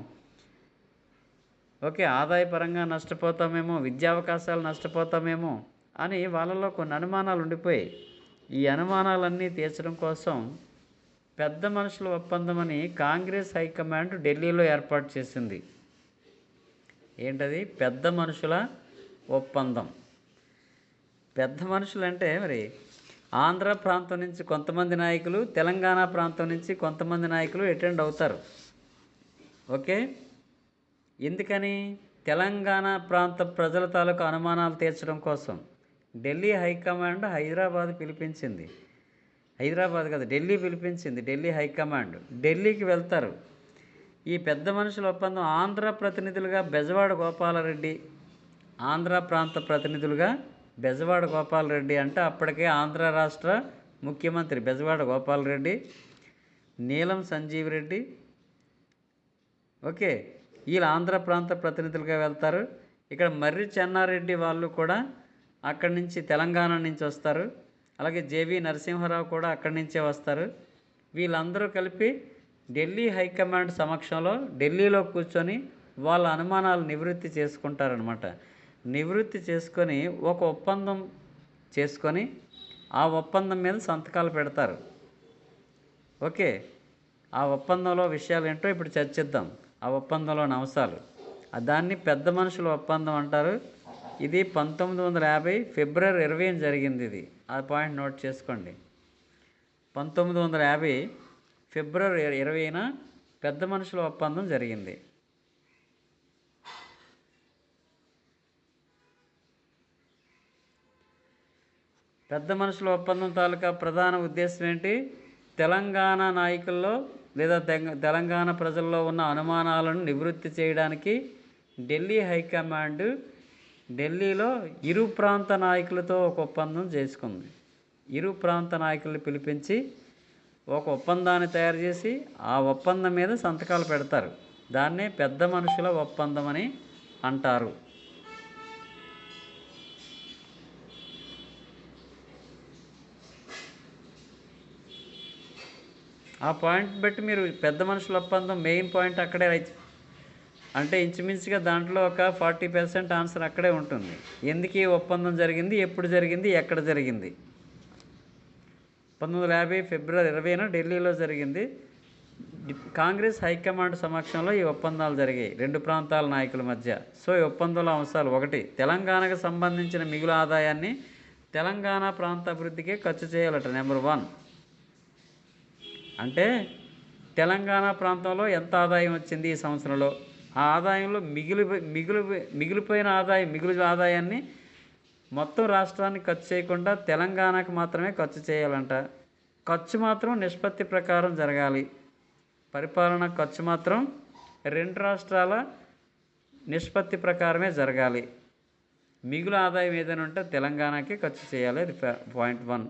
ఓకే, ఆదాయపరంగా నష్టపోతామేమో, విద్యా అవకాశాలు నష్టపోతామేమో అని వాళ్ళలో కొన్ని అనుమానాలు ఉండిపోయాయి. ఈ అనుమానాలన్నీ తీర్చడం కోసం పెద్ద మనుషుల ఒప్పందం అని కాంగ్రెస్ హైకమాండ్ ఢిల్లీలో ఏర్పాటు చేసింది. ఏంటది? పెద్ద మనుషుల ఒప్పందం. పెద్ద మనుషులు అంటే మరి ఆంధ్ర ప్రాంతం నుంచి కొంతమంది నాయకులు, తెలంగాణ ప్రాంతం నుంచి కొంతమంది నాయకులు అటెండ్ అవుతారు. ఓకే, ఎందుకని? తెలంగాణ ప్రాంత ప్రజల తాలూకు అనుమానాలు తీర్చడం కోసం ఢిల్లీ హైకమాండ్ హైదరాబాద్ పిలిపించింది. హైదరాబాద్ కదా, ఢిల్లీ పిలిపించింది. ఢిల్లీ హైకమాండ్ ఢిల్లీకి వెళ్తారు. ఈ పెద్ద మనుషుల ఒప్పందం ఆంధ్ర ప్రతినిధులుగా బెజవాడ గోపాలరెడ్డి, ఆంధ్ర ప్రాంత ప్రతినిధులుగా బెజవాడ గోపాలరెడ్డి, అంటే అప్పటికే ఆంధ్ర రాష్ట్ర ముఖ్యమంత్రి బెజవాడ గోపాలరెడ్డి, నీలం సంజీవ్ రెడ్డి, ఓకే, వీళ్ళు ఆంధ్ర ప్రాంత ప్రతినిధులుగా వెళ్తారు. ఇక్కడ మర్రి చెన్నారెడ్డి వాళ్ళు కూడా అక్కడి నుంచి తెలంగాణ నుంచి వస్తారు. అలాగే జేవి నరసింహారావు కూడా అక్కడి నుంచే వస్తారు. వీళ్ళందరూ కలిపి ఢిల్లీ హైకమాండ్ సమక్షంలో ఢిల్లీలో కూర్చొని వాళ్ళ అనుమానాలు నివృత్తి చేసుకుంటారనమాట. నివృత్తి చేసుకొని ఒక ఒప్పందం చేసుకొని ఆ ఒప్పందం మీద సంతకాలు పెడతారు. ఓకే, ఆ ఒప్పందంలో విషయాలు ఏంటో ఇప్పుడు చర్చిద్దాం. ఆ ఒప్పందంలోని అంశాలు, దాన్ని పెద్ద మనుషుల ఒప్పందం అంటారు. ఇది 1950 ఫిబ్రవరి 20 జరిగింది. ఇది ఆ పాయింట్ నోట్ చేసుకోండి. 1950 ఫిబ్రవరి 20న పెద్ద మనుషుల ఒప్పందం జరిగింది. పెద్ద మనుషుల ఒప్పందం తాలూకా ప్రధాన ఉద్దేశం ఏంటి? తెలంగాణ నాయకుల్లో లేదా తెలంగాణ ప్రజల్లో ఉన్న అనుమానాలను నివృత్తి చేయడానికి ఢిల్లీ హైకమాండ్ ఢిల్లీలో ఇరు ప్రాంత నాయకులతో ఒక ఒప్పందం చేసుకుంది. ఇరు ప్రాంత నాయకుల్ని పిలిపించి ఒక ఒప్పందాన్ని తయారు చేసి ఆ ఒప్పందం మీద సంతకాలు పెడతారు. దాన్నే పెద్ద మనుషుల ఒప్పందం అని అంటారు. ఆ పాయింట్ బట్టి మీరు పెద్ద మనుషుల ఒప్పందం మెయిన్ పాయింట్ అక్కడే, అంటే ఇంచుమించుగా దాంట్లో ఒక 40% ఆన్సర్ అక్కడే ఉంటుంది. ఎందుకు ఈ ఒప్పందం జరిగింది, ఎప్పుడు జరిగింది, ఎక్కడ జరిగింది? 1950 ఫిబ్రవరి 20న ఢిల్లీలో జరిగింది. కాంగ్రెస్ హైకమాండ్ సమక్షంలో ఈ ఒప్పందాలు జరిగాయి రెండు ప్రాంతాల నాయకుల మధ్య. సో ఈ ఒప్పందంలో అంశాలు: 1, తెలంగాణకు సంబంధించిన మిగులు ఆదాయాన్ని తెలంగాణ ప్రాంత అభివృద్ధికే ఖర్చు చేయాలట. నెంబర్ 1 అంటే తెలంగాణ ప్రాంతంలో ఎంత ఆదాయం వచ్చింది ఈ సంవత్సరంలో, ఆ ఆదాయంలో మిగిలిపోయిన ఆదాయాన్ని మొత్తం రాష్ట్రానికి ఖర్చు చేయకుండా తెలంగాణకు మాత్రమే ఖర్చు చేయాలంట. ఖర్చు మాత్రం నిష్పత్తి ప్రకారం జరగాలి. పరిపాలన ఖర్చు మాత్రం రెండు రాష్ట్రాల నిష్పత్తి ప్రకారమే జరగాలి. మిగులు ఆదాయం ఏదైనా ఉంటే తెలంగాణకే ఖర్చు చేయాలి. అది పాయింట్ 1.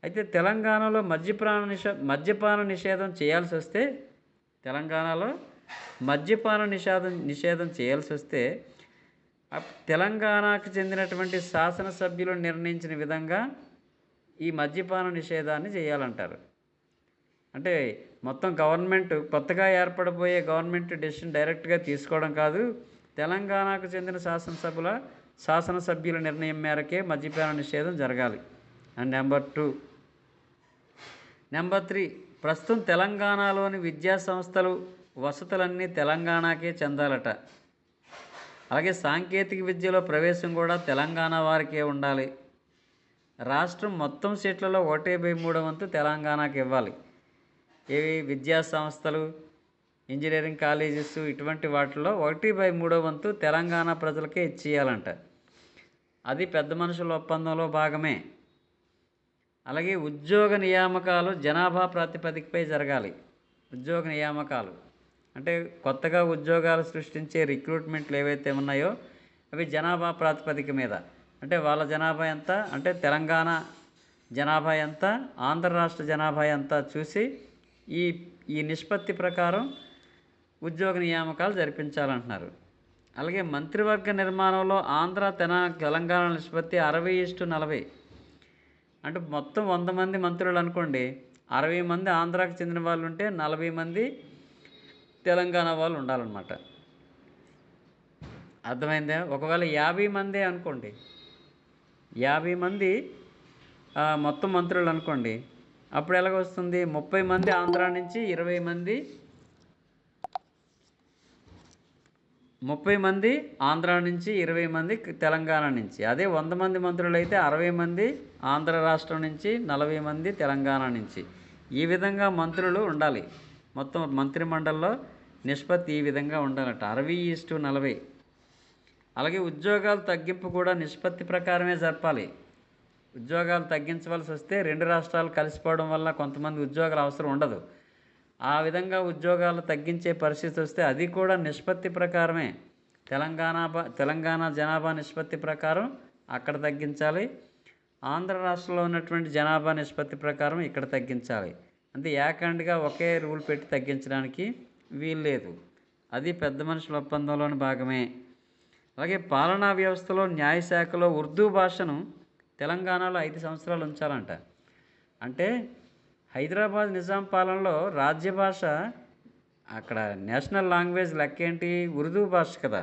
అయితే తెలంగాణలో మద్యపాన నిషేధం చేయాల్సి వస్తే, తెలంగాణలో మద్యపాన నిషేధం చేయాల్సి వస్తే తెలంగాణకు చెందినటువంటి శాసనసభ్యులు నిర్ణయించిన విధంగా ఈ మద్యపాన నిషేధాన్ని చేయాలంటారు. అంటే మొత్తం గవర్నమెంట్, కొత్తగా ఏర్పడబోయే గవర్నమెంట్ డెసిషన్ డైరెక్ట్గా తీసుకోవడం కాదు, తెలంగాణకు చెందిన శాసనసభ్యుల నిర్ణయం మేరకే మద్యపాన నిషేధం జరగాలి. And number 2. నెంబర్ 3, ప్రస్తుతం తెలంగాణలోని విద్యా సంస్థలు, వసతులన్నీ తెలంగాణకే చెందాలట. అలాగే సాంకేతిక విద్యలో ప్రవేశం కూడా తెలంగాణ వారికే ఉండాలి. రాష్ట్రం మొత్తం సీట్లలో 1/3 వంతు తెలంగాణకి ఇవ్వాలి. ఏవి? విద్యా సంస్థలు, ఇంజనీరింగ్ కాలేజెస్, ఇటువంటి వాటిల్లో 1/3 వంతు తెలంగాణ ప్రజలకే ఇచ్చేయాలంట. అది పెద్ద మనుషుల ఒప్పందంలో భాగమే. అలాగే ఉద్యోగ నియామకాలు జనాభా ప్రాతిపదికపై జరగాలి. ఉద్యోగ నియామకాలు అంటే కొత్తగా ఉద్యోగాలు సృష్టించే రిక్రూట్మెంట్లు ఏవైతే ఉన్నాయో అవి జనాభా ప్రాతిపదిక మీద, అంటే వాళ్ళ జనాభా ఎంత, అంటే తెలంగాణ జనాభా ఎంత, ఆంధ్ర రాష్ట్ర జనాభా ఎంత చూసి ఈ నిష్పత్తి ప్రకారం ఉద్యోగ నియామకాలు జరిపించాలంటున్నారు. అలాగే మంత్రివర్గ నిర్మాణంలో తెలంగాణ నిష్పత్తి 60:40. అంటే మొత్తం 100 మంది మంత్రులు అనుకోండి, 60 మంది ఆంధ్రాకి చెందిన వాళ్ళు ఉంటే 40 మంది తెలంగాణ వాళ్ళు ఉండాలన్నమాట. అర్థమైందా? ఒకవేళ 50 మందే అనుకోండి, 50 మంది మొత్తం మంత్రులు అనుకోండి, అప్పుడు ఎలాగొస్తుంది? 30 మంది ఆంధ్ర నుంచి, 20 మంది 30 మంది ఆంధ్ర నుంచి, 20 మంది తెలంగాణ నుంచి. అదే 100 మంది మంత్రులు అయితే 60 మంది ఆంధ్ర రాష్ట్రం నుంచి, 40 మంది తెలంగాణ నుంచి. ఈ విధంగా మంత్రులు ఉండాలి. మొత్తం మంత్రిమండలిలో నిష్పత్తి ఈ విధంగా ఉండాలట, 60:40. అలాగే ఉద్యోగాలు తగ్గింపు కూడా నిష్పత్తి ప్రకారమే జరపాలి. ఉద్యోగాలు తగ్గించవలసి వస్తే రెండు రాష్ట్రాలు కలిసిపోవడం వల్ల కొంతమంది ఉద్యోగాలు అవసరం ఉండదు. ఆ విధంగా ఉద్యోగాలు తగ్గించే పరిస్థితి వస్తే అది కూడా నిష్పత్తి ప్రకారమే, తెలంగాణ జనాభా నిష్పత్తి ప్రకారం అక్కడ తగ్గించాలి. ఆంధ్ర రాష్ట్రంలో ఉన్నటువంటి జనాభా నిష్పత్తి ప్రకారం ఇక్కడ తగ్గించాలి. అంటే ఏకండిగా ఒకే రూల్ పెట్టి తగ్గించడానికి వీల్లేదు. అది పెద్ద మనుషుల ఒప్పందంలోని భాగమే. అలాగే పాలనా వ్యవస్థలో, న్యాయశాఖలో ఉర్దూ భాషను తెలంగాణలో 5 సంవత్సరాలు ఉంచాలంట. అంటే హైదరాబాద్ నిజాం పాలనలో రాజ్య భాష, అక్కడ నేషనల్ లాంగ్వేజ్ లెక్కేంటి? ఉర్దూ భాష కదా.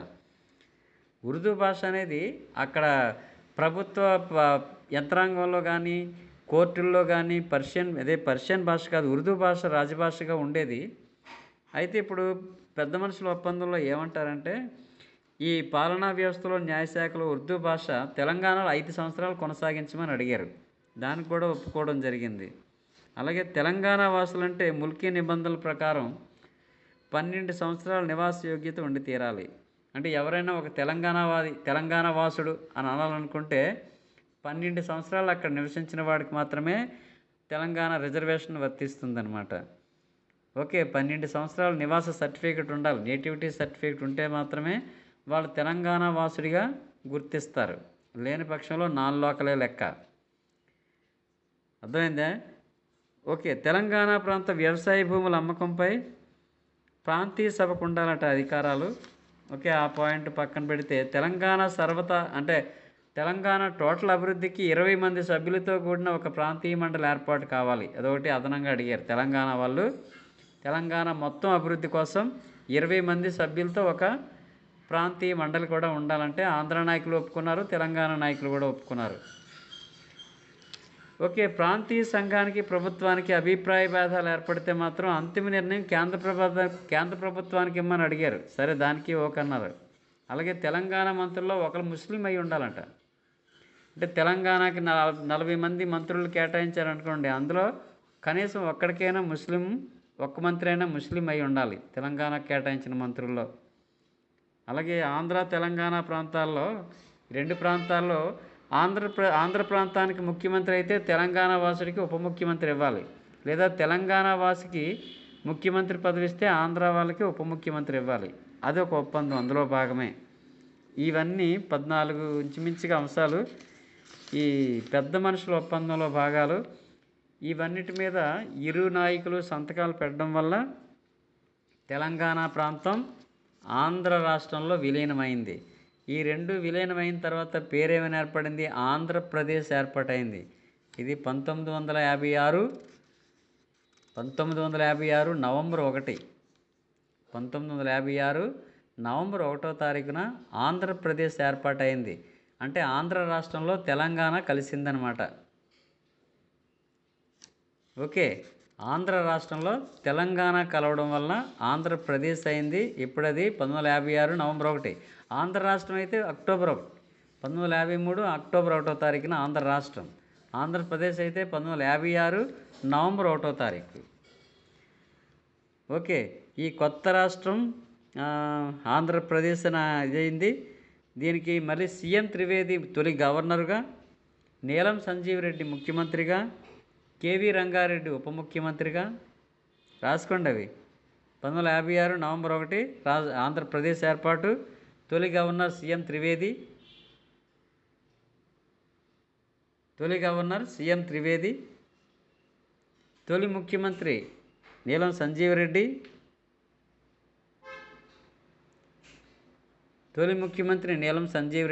ఉర్దూ భాష అనేది అక్కడ ప్రభుత్వ యంత్రాంగంలో కానీ, కోర్టుల్లో కానీ పర్షియన్ భాష కాదు, ఉర్దూ భాష రాజభాషగా ఉండేది. అయితే ఇప్పుడు పెద్ద మనుషుల ఒప్పందంలో ఏమంటారంటే, ఈ పాలనా వ్యవస్థలో, న్యాయశాఖలో ఉర్దూ భాష తెలంగాణలో 5 సంవత్సరాలు కొనసాగించమని అడిగారు. దానికి కూడా ఒప్పుకోవడం జరిగింది. అలాగే తెలంగాణ వాసులంటే ముల్కీ నిబంధనల ప్రకారం 12 సంవత్సరాల నివాస యోగ్యత ఉండి తీరాలి. అంటే ఎవరైనా ఒక తెలంగాణ వాసుడు అని అనాలనుకుంటే 12 సంవత్సరాలు అక్కడ నివసించిన వాడికి మాత్రమే తెలంగాణ రిజర్వేషన్ వర్తిస్తుందన్నమాట. ఓకే, 12 సంవత్సరాల నివాస సర్టిఫికేట్ ఉండాలి. నేటివిటీ సర్టిఫికేట్ ఉంటే మాత్రమే వాళ్ళు తెలంగాణ వాసుడిగా గుర్తిస్తారు. లేని పక్షంలో నాన్ లోకలే లెక్క. అర్థమైందా? ఓకే, తెలంగాణ ప్రాంత వ్యవసాయ భూముల అమ్మకంపై ప్రాంతీయ సభకు ఉండాలట అధికారాలు. ఓకే, ఆ పాయింట్ పక్కన పెడితే తెలంగాణ టోటల్ అభివృద్ధికి 20 మంది సభ్యులతో కూడిన ఒక ప్రాంతీయ మండలి ఏర్పాటు కావాలి. అదొకటి అదనంగా అడిగారు తెలంగాణ వాళ్ళు. తెలంగాణ మొత్తం అభివృద్ధి కోసం 20 మంది సభ్యులతో ఒక ప్రాంతీయ మండలి కూడా ఉండాలంటే ఆంధ్ర నాయకులు ఒప్పుకున్నారు, తెలంగాణ నాయకులు కూడా ఒప్పుకున్నారు. ఓకే, ప్రాంతీయ సంఘానికి ప్రభుత్వానికి అభిప్రాయ భేదాలు ఏర్పడితే మాత్రం అంతిమ నిర్ణయం కేంద్ర ప్రభుత్వానికి ఇమ్మని అడిగారు. సరే, దానికి ఓకే అన్నారు. అలాగే తెలంగాణ మంత్రుల్లో ఒకరు ముస్లిం అయి ఉండాలంట. అంటే తెలంగాణకి 40 మంది మంత్రులు కేటాయించారనుకోండి, అందులో కనీసం ఒక్క మంత్రి అయినా ముస్లిం అయి ఉండాలి తెలంగాణకు కేటాయించిన మంత్రుల్లో. అలాగే ఆంధ్ర తెలంగాణ ప్రాంతాల్లో, 2 ప్రాంతాల్లో ఆంధ్ర ప్రాంతానికి ముఖ్యమంత్రి అయితే తెలంగాణ వాసుడికి ఉప ముఖ్యమంత్రి ఇవ్వాలి, లేదా తెలంగాణ వాసికి ముఖ్యమంత్రి పదవి ఇస్తే ఆంధ్ర వాళ్ళకి ఉప ముఖ్యమంత్రి ఇవ్వాలి. అది ఒక ఒప్పందం, అందులో భాగమే. ఇవన్నీ 14 ఇంచుమించుగా అంశాలు ఈ పెద్ద మనుషుల ఒప్పందంలో భాగాలు. ఇవన్నిటి మీద ఇరు నాయకులు సంతకాలు పెట్టడం వల్ల తెలంగాణ ప్రాంతం ఆంధ్ర రాష్ట్రంలో విలీనమైంది. ఈ రెండు విలీనమైన తర్వాత పేరేమని ఏర్పడింది? ఆంధ్రప్రదేశ్ ఏర్పాటైంది. ఇది 1956 నవంబర్ 1, 1956 నవంబర్ 1వ తారీఖున ఆంధ్రప్రదేశ్ ఏర్పాటైంది. అంటే ఆంధ్ర రాష్ట్రంలో తెలంగాణ కలిసిందనమాట. ఓకే, ఆంధ్ర రాష్ట్రంలో తెలంగాణ కలవడం వల్ల ఆంధ్రప్రదేశ్ అయింది. ఇప్పుడది 1956 నవంబర్ 1. ఆంధ్ర రాష్ట్రం అయితే అక్టోబర్ 1, 1953 అక్టోబర్ 1వ తారీఖున ఆంధ్ర రాష్ట్రం. ఆంధ్రప్రదేశ్ అయితే 1956 నవంబర్ 1వ తారీఖు. ఓకే, ఈ కొత్త రాష్ట్రం ఆంధ్రప్రదేశ్ ఇదైంది. దీనికి మళ్ళీ సీఎం త్రివేది తొలి గవర్నరుగా, నీలం సంజీవ్ రెడ్డి ముఖ్యమంత్రిగా, కేవీ రంగారెడ్డి ఉప ముఖ్యమంత్రిగా. రాసుకోండి అవి. 1956 నవంబర్ 1 ఆంధ్రప్రదేశ్ ఏర్పాటు. తొలి గవర్నర్ సీఎం త్రివేది, తొలి ముఖ్యమంత్రి నీలం సంజీవ్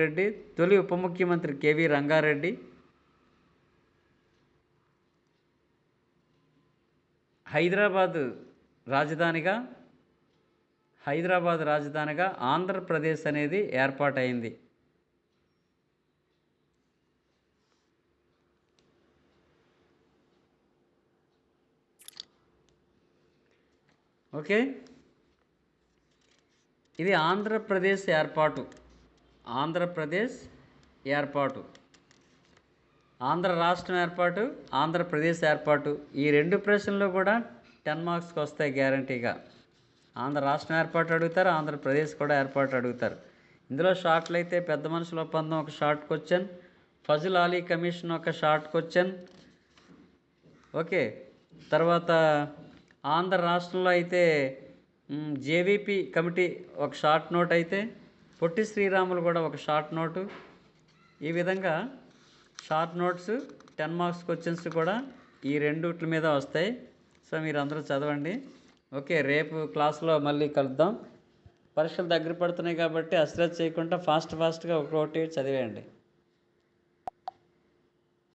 రెడ్డి, తొలి ఉప ముఖ్యమంత్రి కేవీ రంగారెడ్డి. హైదరాబాద్ రాజధానిగా ఆంధ్రప్రదేశ్ అనేది ఏర్పాటైంది. ఓకే, ఇది ఆంధ్రప్రదేశ్ ఏర్పాటు. ఆంధ్ర రాష్ట్రం ఏర్పాటు, ఆంధ్రప్రదేశ్ ఏర్పాటు. ఈ రెండు ప్రశ్నలు కూడా 10 మార్క్స్కి వస్తాయి గ్యారంటీగా. ఆంధ్ర రాష్ట్రం ఏర్పాటు అడుగుతారు, ఆంధ్రప్రదేశ్ కూడా ఏర్పాటు అడుగుతారు. ఇందులో షార్ట్లు అయితే పెద్ద మనుషుల ఒప్పందం ఒక short question, Fazlul Ali commission ఒక షార్ట్ క్వశ్చన్. ఓకే, తర్వాత ఆంధ్ర రాష్ట్రంలో అయితే జేవీపీ కమిటీ ఒక షార్ట్ నోట్ అయితే పొట్టి శ్రీరాములు కూడా ఒక షార్ట్ నోటు. ఈ విధంగా షార్ట్ నోట్స్ 10 మార్క్స్ క్వశ్చన్స్ కూడా ఈ రెండిట్ల మీద వస్తాయి. సో మీరు అందరూ చదవండి. ఓకే, రేపు క్లాస్లో మళ్ళీ కలుద్దాం. పరీక్షలు దగ్గర పడుతున్నాయి కాబట్టి అశ్రద్ధ చేయకుండా ఫాస్ట్గా ఒక్కొక్కటి చదివేయండి.